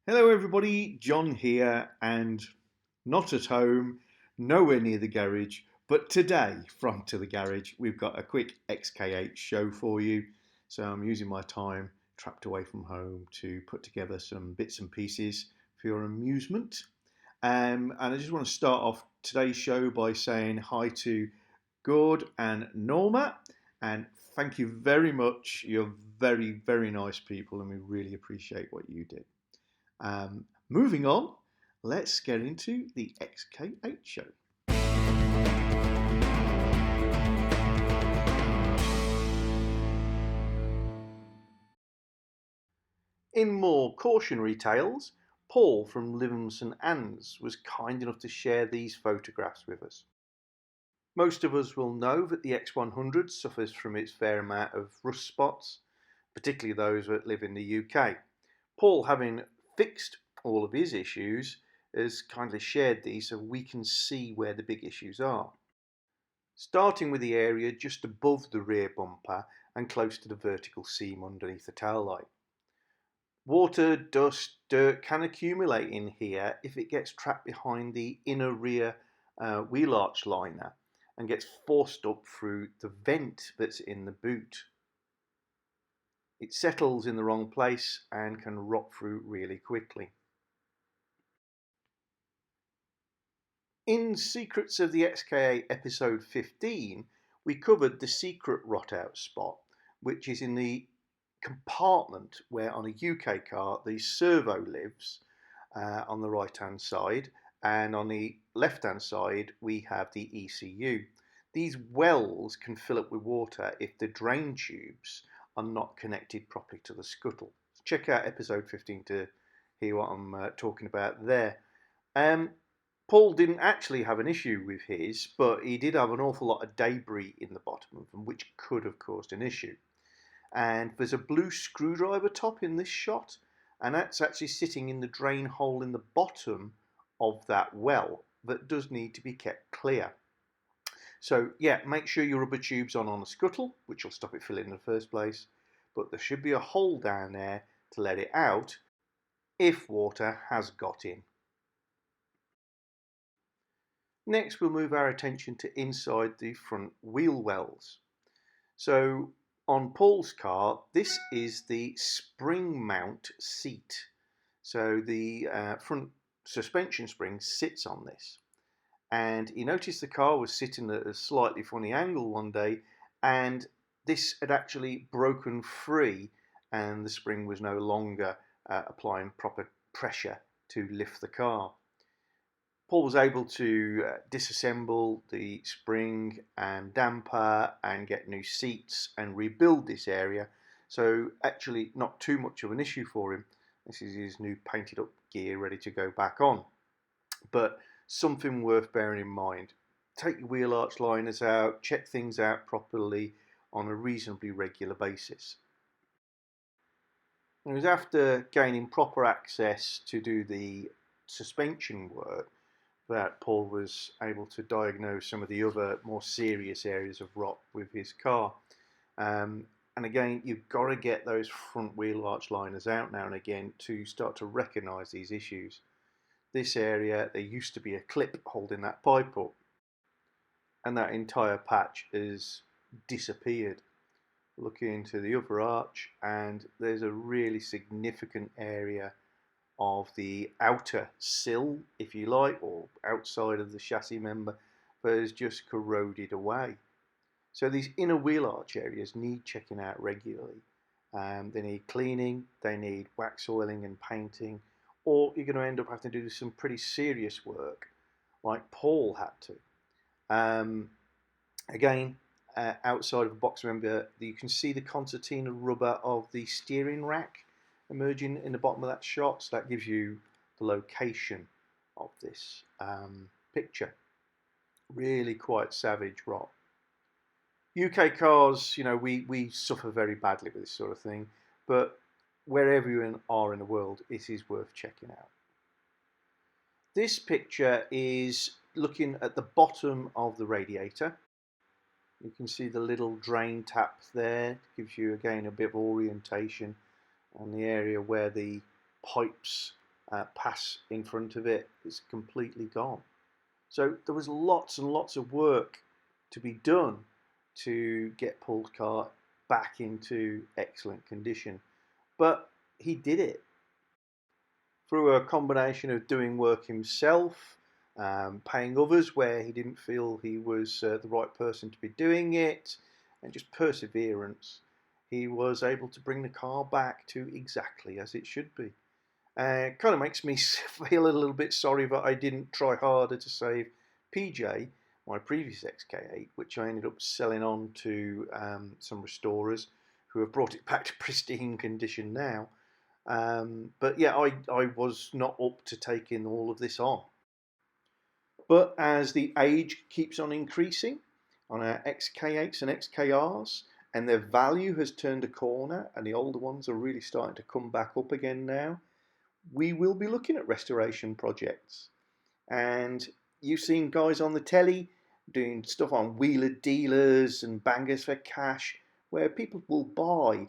Hello everybody, John here and not at home, nowhere near the garage, but today from To The Garage we've got a quick XK8 show for you. So I'm using my time trapped away from home to put together some bits and pieces for your amusement. And I just want to start off today's show by saying hi to Gord and Norma, and thank you very much. You're very, very nice people and we really appreciate what you did. Moving on, let's get into the XK8 show. In more cautionary tales, Paul from Living St Anne's was kind enough to share these photographs with us. Most of us will know that the X100 suffers from its fair amount of rust spots, particularly those that live in the UK. Paul, having fixed all of his issues, has kindly shared these so we can see where the big issues are. Starting with the area just above the rear bumper and close to the vertical seam underneath the tail light. Water, dust, dirt can accumulate in here if it gets trapped behind the inner rear wheel arch liner and gets forced up through the vent that's in the boot. It settles in the wrong place and can rot through really quickly. In Secrets of the XK8 episode 15, we covered the secret rot out spot, which is in the compartment where on a UK car the servo lives on the right hand side, and on the left hand side we have the ECU. These wells can fill up with water if the drain tubes are not connected properly to the scuttle. Check out episode 15 to hear what I'm talking about there. Paul didn't actually have an issue with his, but he did have an awful lot of debris in the bottom of them, which could have caused an issue. And there's a blue screwdriver top in this shot, and that's actually sitting in the drain hole in the bottom of that well that does need to be kept clear. So yeah, make sure your rubber tube's on the scuttle, which will stop it filling in the first place, but there should be a hole down there to let it out if water has got in. Next, we'll move our attention to inside the front wheel wells. So on Paul's car, this is the spring mount seat. So the front suspension spring sits on this. And he noticed the car was sitting at a slightly funny angle one day, and this had actually broken free and the spring was no longer applying proper pressure to lift the car. Paul was able to disassemble the spring and damper and get new seats and rebuild this area. So actually not too much of an issue for him. This is his new painted up gear ready to go back on. But something worth bearing in mind. Take your wheel arch liners out, check things out properly on a reasonably regular basis. It was after gaining proper access to do the suspension work that Paul was able to diagnose some of the other more serious areas of rot with his car. And again, you've got to get those front wheel arch liners out now and again to start to recognise these issues. This area, there used to be a clip holding that pipe up, and that entire patch has disappeared. Looking into the other arch, and there's a really significant area of the outer sill, if you like, or outside of the chassis member, that is just corroded away. So these inner wheel arch areas need checking out regularly. They need cleaning, they need wax oiling and painting, or you're going to end up having to do some pretty serious work, like Paul had to. Again, outside of the box member, you can see the concertina rubber of the steering rack emerging in the bottom of that shot, so that gives you the location of this picture. Really quite savage rot. UK cars, you know, we suffer very badly with this sort of thing, but wherever you are in the world, it is worth checking out. This picture is looking at the bottom of the radiator. You can see the little drain tap there, gives you again a bit of orientation on the area where the pipes pass in front of it. It's completely gone. So there was lots and lots of work to be done to get Paul's car back into excellent condition. But he did it through a combination of doing work himself, paying others where he didn't feel he was the right person to be doing it, and just perseverance. He was able to bring the car back to exactly as it should be. It kind of makes me feel a little bit sorry that I didn't try harder to save PJ, my previous XK8, which I ended up selling on to some restorers who have brought it back to pristine condition now. But yeah, I was not up to taking all of this on. But as the age keeps on increasing on our XK8s and XKRs, and their value has turned a corner, and the older ones are really starting to come back up again now, we will be looking at restoration projects. And you've seen guys on the telly doing stuff on wheeler dealers and bangers for cash, where people will buy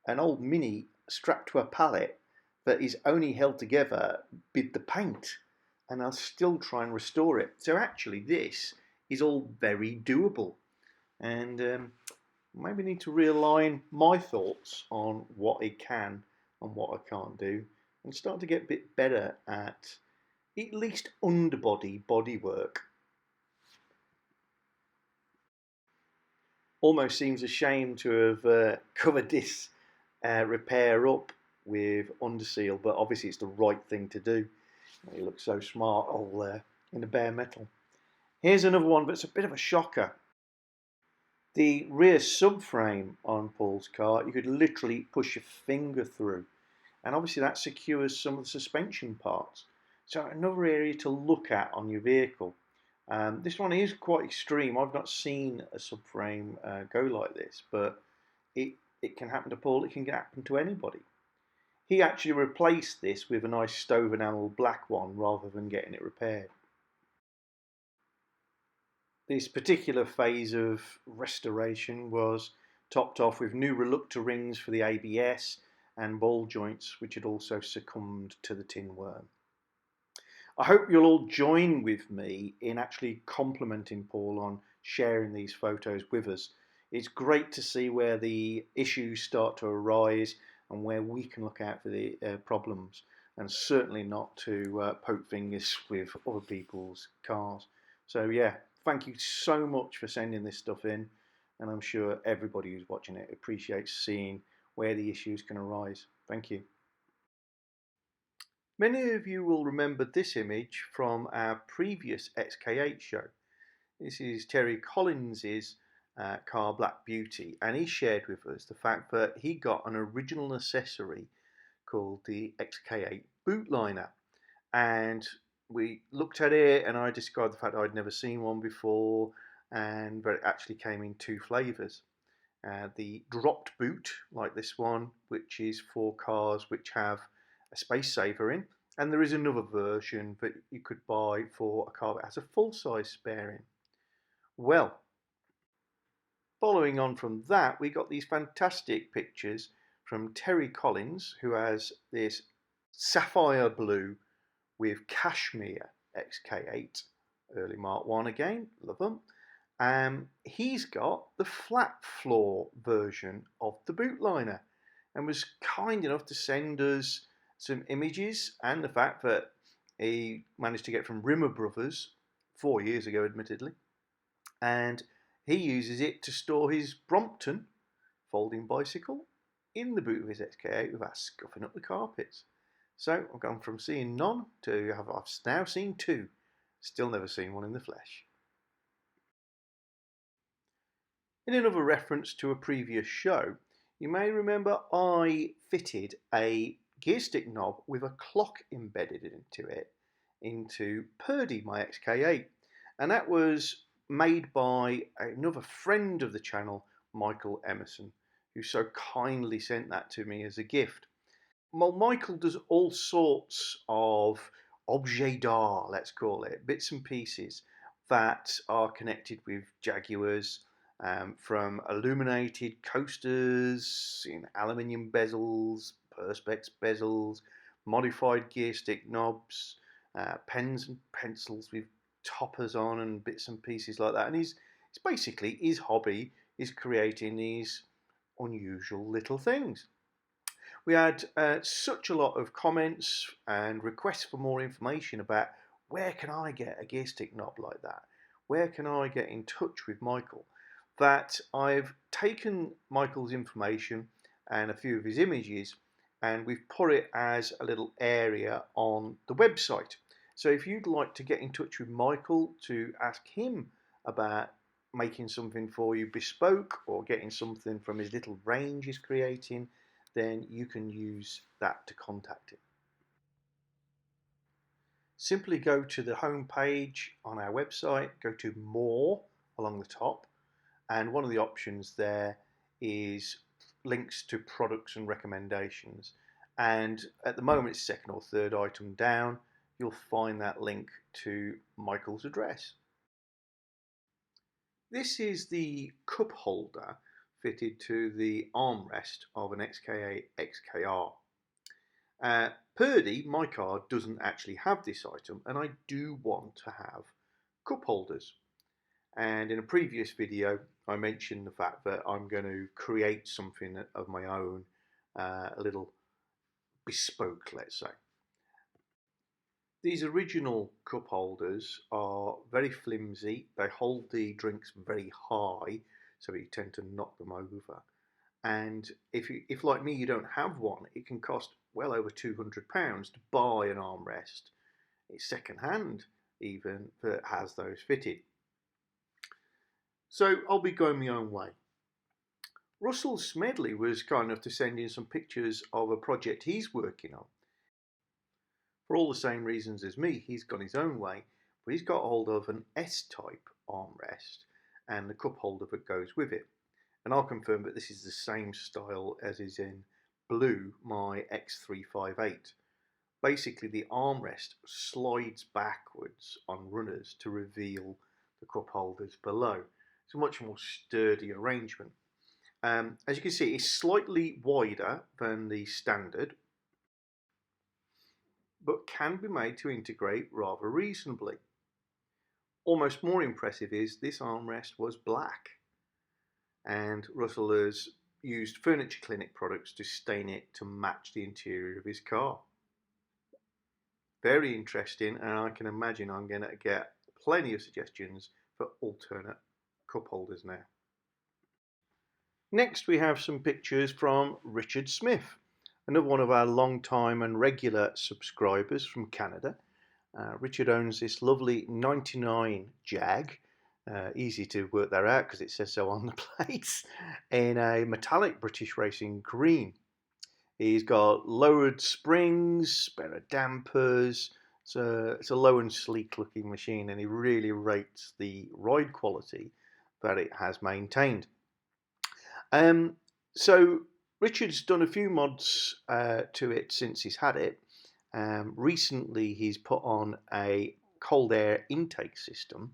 an old Mini strapped to a pallet that is only held together with the paint, and they'll still try and restore it. So actually this is all very doable, and maybe need to realign my thoughts on what I can and what I can't do, and start to get a bit better at least underbody bodywork. Almost seems a shame to have covered this repair up with underseal, but obviously it's the right thing to do. It looks so smart all in the bare metal. Here's another one, but it's a bit of a shocker. The rear subframe on Paul's car, you could literally push your finger through, and obviously that secures some of the suspension parts. So another area to look at on your vehicle. This one is quite extreme. I've not seen a subframe go like this, but it can happen to Paul. It can happen to anybody. He actually replaced this with a nice stove enamel black one rather than getting it repaired. This particular phase of restoration was topped off with new reluctor rings for the ABS and ball joints, which had also succumbed to the tin worm. I hope you'll all join with me in actually complimenting Paul on sharing these photos with us. It's great to see where the issues start to arise and where we can look out for the problems, and certainly not to poke fingers with other people's cars. So yeah, thank you so much for sending this stuff in, and I'm sure everybody who's watching it appreciates seeing where the issues can arise. Thank you. Many of you will remember this image from our previous XK8 show. This is Terry Collins's car Black Beauty, and he shared with us the fact that he got an original accessory called the XK8 bootliner, and we looked at it and I described the fact that I'd never seen one before, and but it actually came in two flavours. The dropped boot, like this one, which is for cars which have a space saver in, and there is another version that you could buy for a car that has a full-size spare in. Well, following on from that, we got these fantastic pictures from Terry Collins, who has this sapphire blue with cashmere XK8, early Mark 1 again, love them. He's got the flat floor version of the bootliner, and was kind enough to send us some images and the fact that he managed to get from Rimmer Brothers 4 years ago, admittedly, and he uses it to store his Brompton folding bicycle in the boot of his XK8 without scuffing up the carpets. So I've gone from seeing none to I've now seen two. Still never seen one in the flesh. In another reference to a previous show, you may remember I fitted a gear stick knob with a clock embedded into it, into Purdy, my XK8, and that was made by another friend of the channel, Michael Emerson, who so kindly sent that to me as a gift. Well, Michael does all sorts of objets d'art, let's call it, bits and pieces that are connected with Jaguars, from illuminated coasters in aluminium bezels, perspex bezels, modified gear stick knobs, pens and pencils with toppers on and bits and pieces like that. And it's basically his hobby is creating these unusual little things. We had such a lot of comments and requests for more information about where can I get a gear stick knob like that? Where can I get in touch with Michael? That I've taken Michael's information and a few of his images and we've put it as a little area on the website. So if you'd like to get in touch with Michael to ask him about making something for you bespoke or getting something from his little range he's creating, then you can use that to contact him. Simply go to the home page on our website, go to More along the top, and one of the options there is links to products and recommendations. And at the moment it's second or third item down, you'll find that link to Michael's address. This is the cup holder fitted to the armrest of an XK8 XKR. Purdy, my car, doesn't actually have this item, and I do want to have cup holders. And in a previous video, I mentioned the fact that I'm going to create something of my own, a little bespoke, let's say. These original cup holders are very flimsy. They hold the drinks very high, so you tend to knock them over. And if like me, you don't have one, it can cost well over £200 to buy an armrest. It's second hand even that has those fitted. So I'll be going my own way. Russell Smedley was kind enough to send in some pictures of a project he's working on. For all the same reasons as me, he's gone his own way, but he's got hold of an S-type armrest and the cup holder that goes with it. And I'll confirm that this is the same style as is in blue, my X358. Basically, the armrest slides backwards on runners to reveal the cup holders below. It's a much more sturdy arrangement. As you can see, it's slightly wider than the standard, but can be made to integrate rather reasonably. Almost more impressive is this armrest was black, and Russell has used Furniture Clinic products to stain it to match the interior of his car. Very interesting, and I can imagine I'm going to get plenty of suggestions for alternate cup holders now. Next we have some pictures from Richard Smith, another one of our long time and regular subscribers from Canada. Richard owns this lovely 99 Jag, easy to work that out because it says so on the plates, in a metallic British Racing green. He's got lowered springs, better dampers. It's a low and sleek looking machine, and he really rates the ride quality that it has maintained. So Richard's done a few mods to it since he's had it. Recently he's put on a cold air intake system,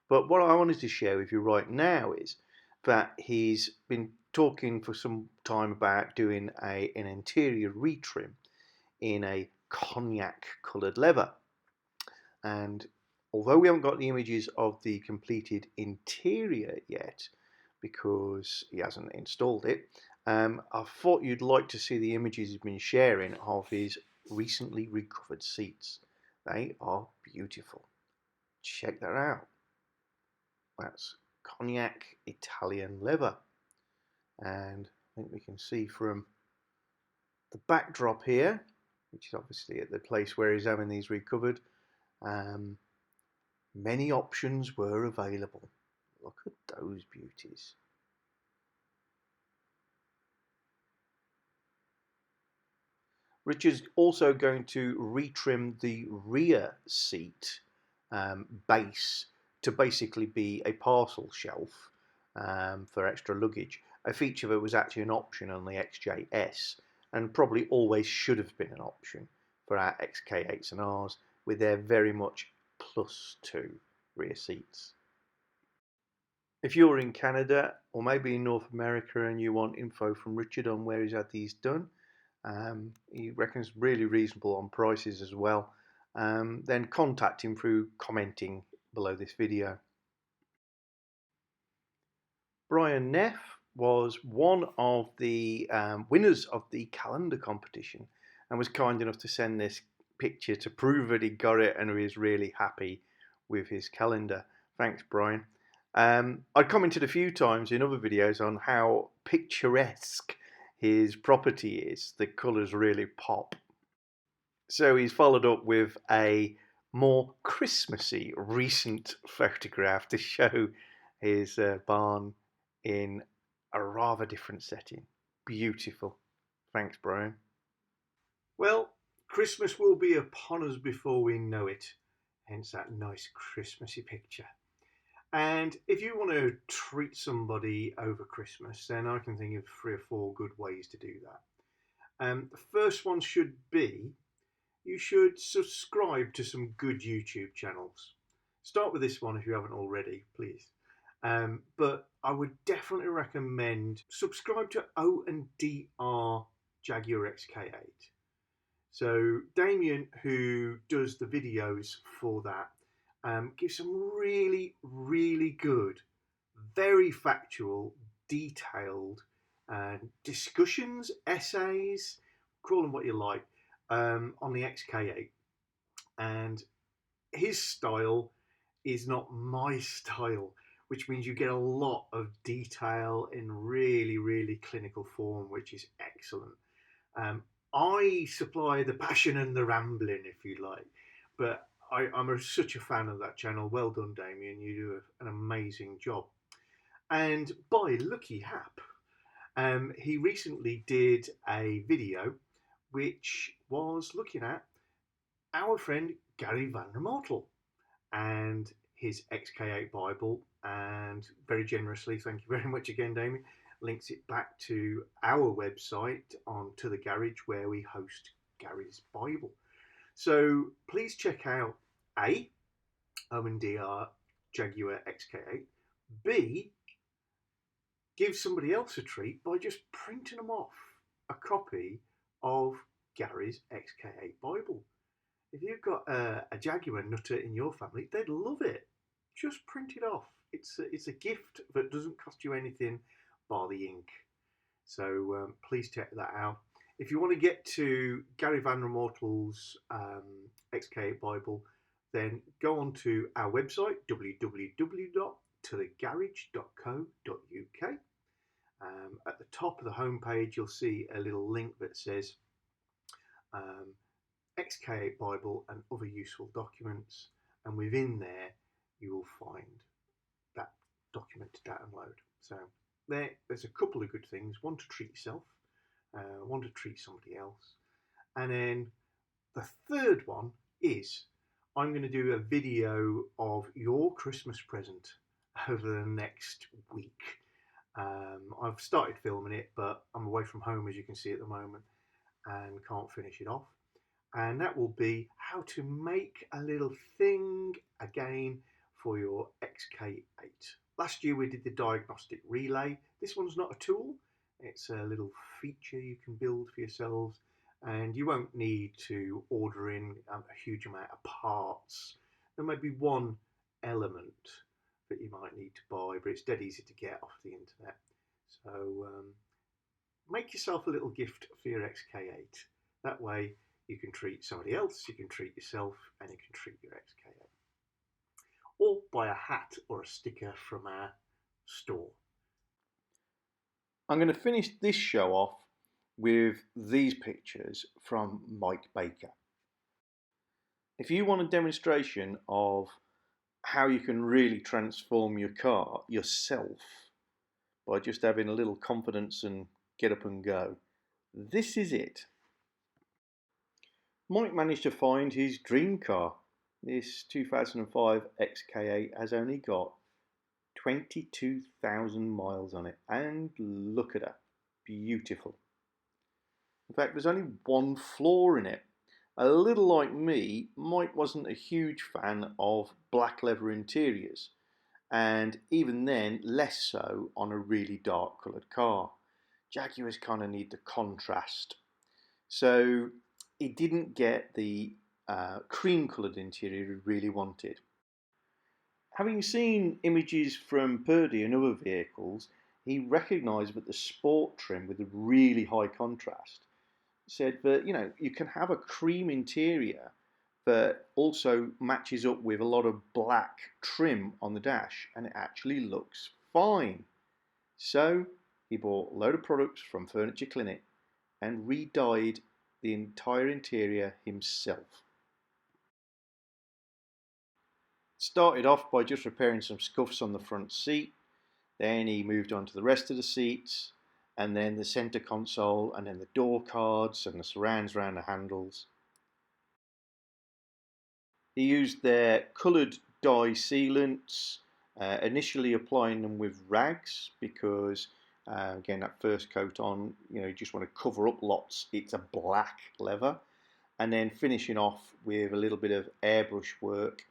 but what I wanted to share with you right now is that he's been talking for some time about doing an interior retrim in a cognac coloured leather. And although we haven't got the images of the completed interior yet, because he hasn't installed it, I thought you'd like to see the images he's been sharing of his recently recovered seats. They are beautiful. Check that out. That's cognac Italian leather. And I think we can see from the backdrop here, which is obviously at the place where he's having these recovered, many options were available. Look at those beauties. Richard's also going to retrim the rear seat base to basically be a parcel shelf for extra luggage. A feature that was actually an option on the XJS and probably always should have been an option for our XK8s and Rs with their very much +2 rear seats. If you're in Canada or maybe in North America and you want info from Richard on where he's had these done, He reckons really reasonable on prices as well. Then contact him through commenting below this video. Brian Neff was one of the winners of the calendar competition and was kind enough to send this picture to prove that he got it and he was really happy with his calendar. Thanks, Brian. I commented a few times in other videos on how picturesque his property is. The colours really pop. So he's followed up with a more Christmassy recent photograph to show his barn in a rather different setting. Beautiful. Thanks, Brian. Well, Christmas will be upon us before we know it, hence that nice Christmassy picture. And if you want to treat somebody over Christmas, then I can think of 3 or 4 good ways to do that. The first one should be, you should subscribe to some good YouTube channels. Start with this one if you haven't already, please. But I would definitely recommend subscribe to O&DR Jaguar XK8. So Damien, who does the videos for that, gives some really, really good, very factual, detailed discussions, essays, call them what you like, on the XK8. And his style is not my style, which means you get a lot of detail in really, really clinical form, which is excellent. I supply the passion and the rambling, if you like, but I'm such a fan of that channel. Well done, Damien. You do an amazing job. And by lucky hap, he recently did a video which was looking at our friend Gary Van der Mortel and his XK8 Bible, and very generously, thank you very much again, Damien, links it back to our website on To The Garage, where we host Gary's Bible. So please check out A, O&DR Jaguar XK8, B, give somebody else a treat by just printing them off a copy of Gary's XK8 Bible. If you've got a Jaguar nutter in your family, they'd love it. Just print it off. It's a gift that doesn't cost you anything bar the ink. So please check that out. If you want to get to Gary Van der Mortel's XK8 Bible, then go on to our website, www.tothegarage.co.uk. At the top of the homepage, you'll see a little link that says XK8 Bible and other useful documents, and within there you will find that document to download. So there's a couple of good things: one to treat yourself, one to treat somebody else, and then the third one is I'm going to do a video of your Christmas present over the next week. I've started filming it, but I'm away from home, as you can see at the moment, and can't finish it off. And that will be how to make a little thing again for your XK8. Last year we did the diagnostic relay. This one's not a tool, it's a little feature you can build for yourselves, and you won't need to order in a huge amount of parts. There may be one element that you might need to buy, but it's dead easy to get off the internet. So make yourself a little gift for your XK8. That way you can treat somebody else, you can treat yourself, and you can treat your XK8. Or buy a hat or a sticker from our store. I'm going to finish this show off with these pictures from Mike Baker. If you want a demonstration of how you can really transform your car yourself by just having a little confidence and get up and go, this is it. Mike managed to find his dream car. This 2005 XK8 has only got 22,000 miles on it, and look at her, beautiful. In fact, there's only one flaw in it. A little like me, Mike wasn't a huge fan of black leather interiors, and even then less so on a really dark coloured car. Jaguars kind of need the contrast. So he didn't get the cream coloured interior he really wanted. Having seen images from Purdy and other vehicles, he recognised that the sport trim with a really high contrast said that you can have a cream interior that also matches up with a lot of black trim on the dash, and it actually looks fine. So he bought a load of products from Furniture Clinic and re-dyed the entire interior himself. Started off by just repairing some scuffs on the front seat, then he moved on to the rest of the seats, and then the centre console, and then the door cards and the surrounds around the handles. He used their coloured dye sealants, initially applying them with rags because, again, that first coat on, you just want to cover up lots. It's a black leather. And then finishing off with a little bit of airbrush work.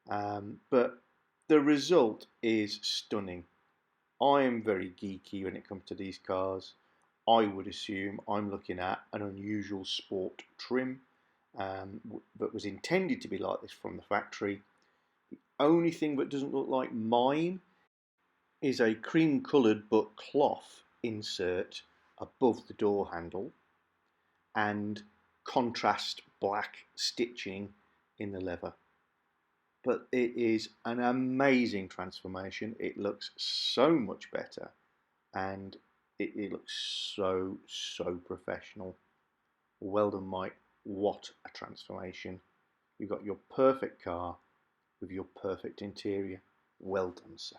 But the result is stunning. I am very geeky when it comes to these cars. I would assume I'm looking at an unusual sport trim that was intended to be like this from the factory. The only thing that doesn't look like mine is a cream coloured but cloth insert above the door handle and contrast black stitching in the leather. But it is an amazing transformation. It looks so much better, and it looks so professional. Well done, Mike. What a transformation. You've got your perfect car with your perfect interior. Well done, sir.